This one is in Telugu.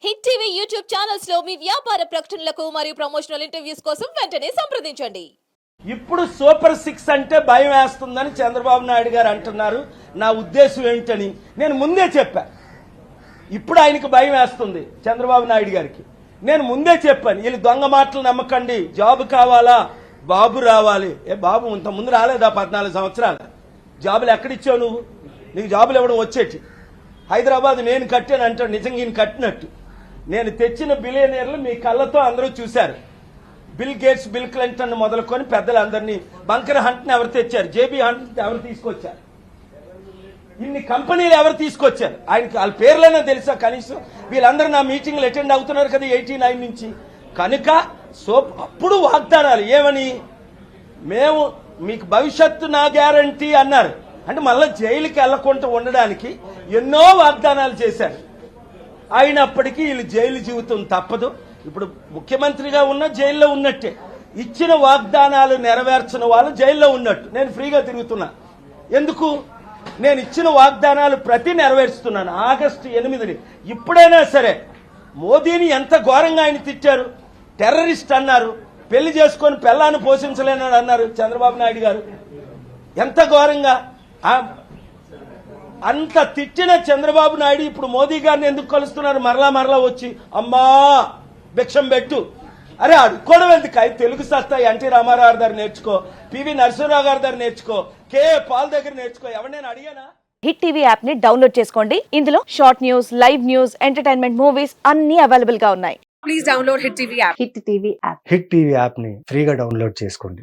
హిట్ టీవీ యూట్యూబ్ ఛానల్స్ లో మీ వ్యాపార ప్రకటనలకు మరియు ప్రమోషనల్ ఇంటర్వ్యూస్ కోసం వెంటనే సంప్రదించండి. ఇప్పుడు సూపర్ 6 అంటే భయం వేస్తుందని చంద్రబాబు నాయుడు గారు అంటున్నారు. నా ఉద్దేశం ఏంటని నేను ముందే చెప్పా. ఇప్పుడు ఆయనకి భయం వేస్తుంది చంద్రబాబు నాయుడు గారికి. నేను ముందే చెప్పాను, వీళ్ళు దొంగ మాటలు నమ్మకండి, జాబ్ కావాలా, బాబు రావాలి. ఏ బాబు ఇంత ముందు రాలేదా? 14 సంవత్సరాలు జాబులు ఎక్కడిచ్చావు నువ్వు? నీకు జాబులు ఇవ్వడం వచ్చేటి. హైదరాబాద్ నేను కట్టాను అంటాడు, నిజంగా ఈయన కట్టినట్టు. నేను తెచ్చిన బిలియనీర్లు మీ కళ్ళతో అందరూ చూశారు. బిల్ గేట్స్, బిల్ క్లింటన్ మొదలుకొని పెద్దలందరినీ. బంకర్ హంట్ని ఎవరు తెచ్చారు? జేబీ హంట్ ఎవరు తీసుకొచ్చారు? ఇన్ని కంపెనీలు ఎవరు తీసుకొచ్చారు? ఆయనకి వాళ్ళ పేర్లైనా తెలుసా కనీసం? వీళ్ళందరూ నా మీటింగ్లు అటెండ్ అవుతున్నారు కదా 89 నుంచి. కనుక అప్పుడు వాగ్దానాలు ఏమని, మేము మీకు భవిష్యత్తు నా గ్యారంటీ అన్నారు. అంటే మళ్ళీ జైలుకి వెళ్లకుండా ఉండడానికి ఎన్నో వాగ్దానాలు చేశారు. అయినప్పటికీ వీళ్ళు జైలు జీవితం తప్పదు. ఇప్పుడు ముఖ్యమంత్రిగా ఉన్న జైల్లో ఉన్నట్టే. ఇచ్చిన వాగ్దానాలు నెరవేర్చిన వాళ్ళు జైల్లో ఉన్నట్టు. నేను ఫ్రీగా తిరుగుతున్నా. ఎందుకు? నేను ఇచ్చిన వాగ్దానాలు ప్రతి నెరవేరుస్తున్నాను. ఆగస్టు 8ని ఇప్పుడైనా సరే మోదీని ఎంత ఘోరంగా ఆయన తిట్టారు. టెర్రరిస్ట్ అన్నారు, పెళ్లి చేసుకొని పెళ్ళాన్ని పోషించలేనని అన్నారు చంద్రబాబు నాయుడు గారు. ఎంత ఘోరంగా అంత తిట్టిన చంద్రబాబు నాయుడు ఇప్పుడు మోదీ గారిని ఎందుకు కలుస్తున్నారు? మరలా వచ్చి అమ్మా భిక్షం పెట్టు. అరే అడుక్కోవడం ఎందుకు? తెలుగు సత్తా ఎన్టీ రామారావు గారి దగ్గర నేర్చుకో, పివి నరసింహరావు గారి దగ్గర నేర్చుకో, కే పాల్ దగ్గర నేర్చుకో. ఎవరినైనా అడిగానా? హిట్ టీవీ యాప్ ని డౌన్లోడ్ చేసుకోండి. ఇందులో short news, live news, entertainment movies అన్ని అవైలబుల్ గా ఉన్నాయి. Please download Hit TV app. Hit TV app. Hit TV app ని ఫ్రీగా డౌన్లోడ్ చేసుకోండి.